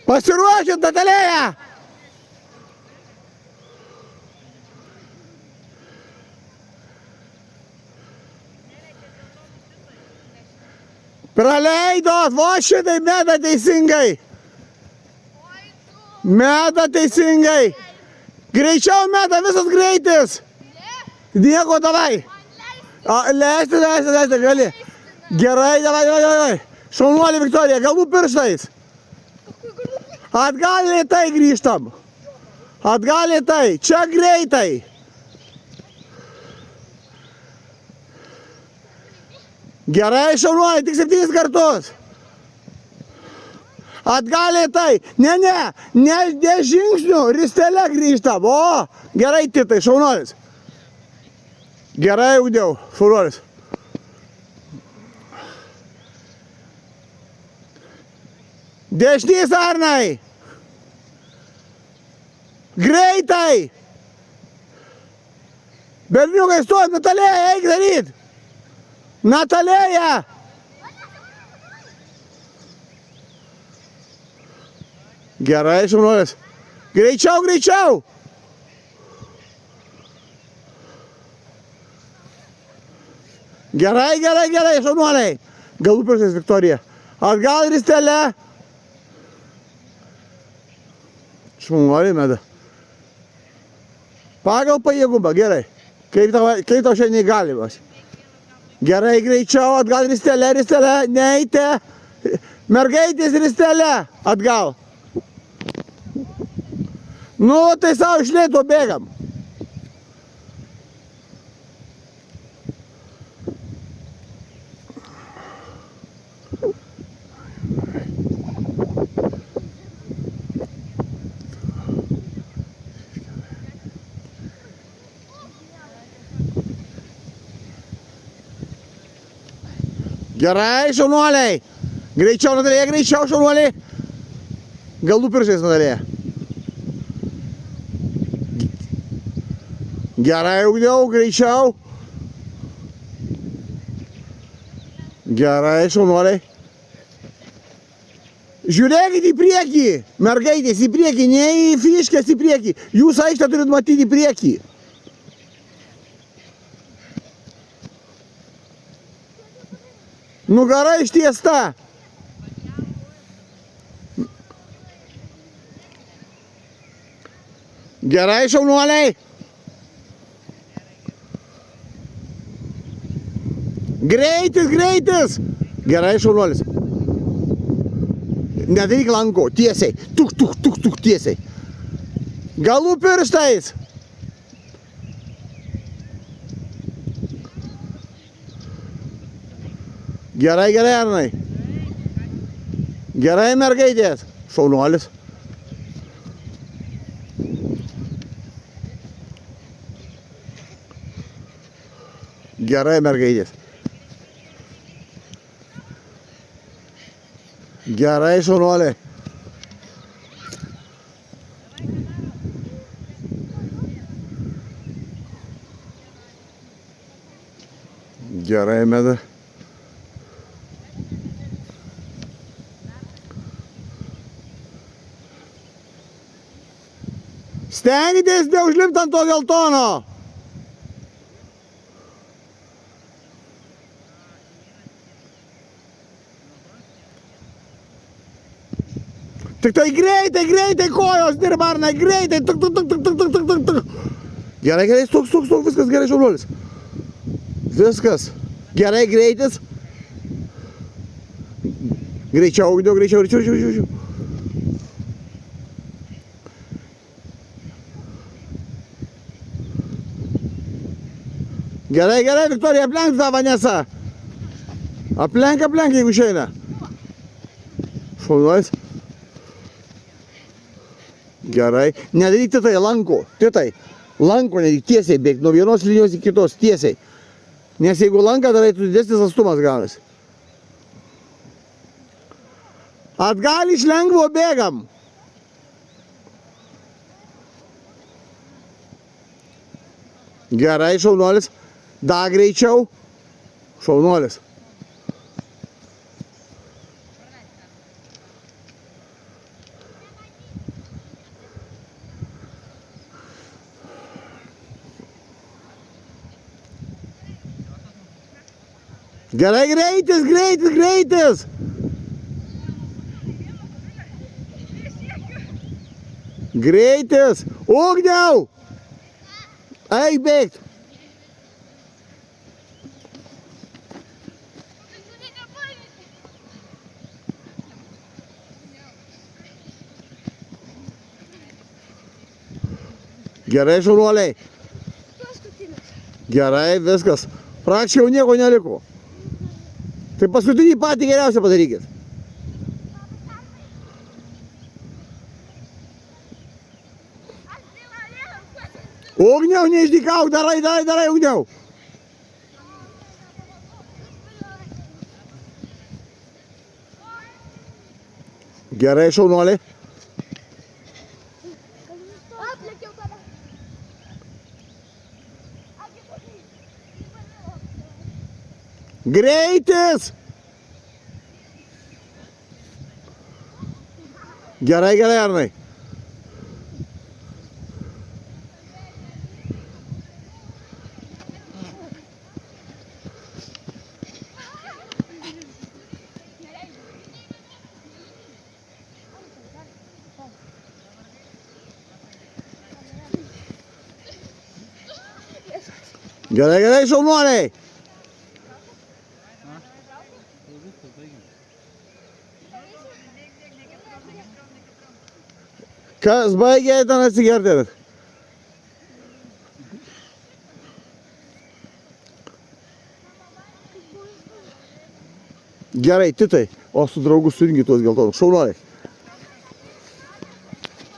Pasiruošit, Natalija! Praleidot, va šitai meta teisingai. Meta teisingai. Greičiau meta, visas greitis. Nieko, davai. Leisti, gali. Gerai, davai. Šaunuolė Viktorija, galbūt pirštais. Atgal lėtai grįžtam. Atgal lėtai, čia greitai. Gerai, šaunuolė, tik 7 kartus. Atgal lėtai. Ne žingsnių, ristele grįžtam. O, gerai, titai, šaunuolis. Gerai, ugdėjau, šaunuolis. Dešinys arnai. Greitai. Berniukai, stojam, Natalija, eik daryt. Natalija. Gerai, šaunuolis. Greičiau, greičiau. Gerai, šaunuoliai. Galų pirštais, Viktorija. Atgal ristele. Šaunuoliai meda. Pagal pajėgumą, gerai. Kaip tau šiandien galimas. Gerai, greičiau, atgal ristele, neite. Mergaitės ristele, atgal. Nu, tai savo iš lėto bėgam. Gerai, šaunuoliai. Greičiau, Natalija, greičiau, šaunuoliai. Galų pirštais, Natalija. Gerai, ugdėjau, greičiau. Gerai, šaunuoliai. Žiūrėkit į priekį. Mergaitės į priekį, ne į fiškės į priekį. Jūs aikštę turit matyti į priekį. Nugara ištiesta. Gerai, šaunuoliai. Greitis. Gerai, šaunuolis. Nedaryk lanko, tiesiai. Tuk, tiesiai. Galų pirštais. Gerai, Arnai. Gerai, mergaitės. Šaunuolis. Gerai, mergaitės. Gerai, šaunuoliai. Gerai, meda. Stengitės neužlipti ant to geltono. Tik tai greitai kojos dirba, Arnai, greitai. Tuk. Gerai, stuk, viskas gerai, šaunuolis. Viskas. Gerai, greitis. Greičiau. Gerai, Viktorija, aplenk tą Vanesą. Aplenk, jeigu išeina. Šaunuolis. Gerai. Nedaryk titai lanko. Lanko nedaryk, tiesiai bėg. Nuo vienos linijos iki kitos, tiesiai. Nes jeigu lanką darai, tu didesnis atstumas gaunasi. Atgal iš lengvo bėgam. Gerai, šaunuolis. Dar greičiau. Šaunuolis. Gerai, greitis, greitis, greitis. Greitis. Ugniau. Eik bėgt. Gerai, šaunuoliai. Gerai, viskas. Praktiškai jau nieko neliko. Tai paskutinį patį geriausią padarykit. Ugniau, neišdykauk, darai, ugniau. Gerai, šaunuoliai. Greitis! Gerai, gerai, Arnai. Gerai, gerai, šaunuoliai. Kas baigė, ten atsigerti. Gerai, Titai, o su draugu surinkit tuos geltonus. Šaunuoliai.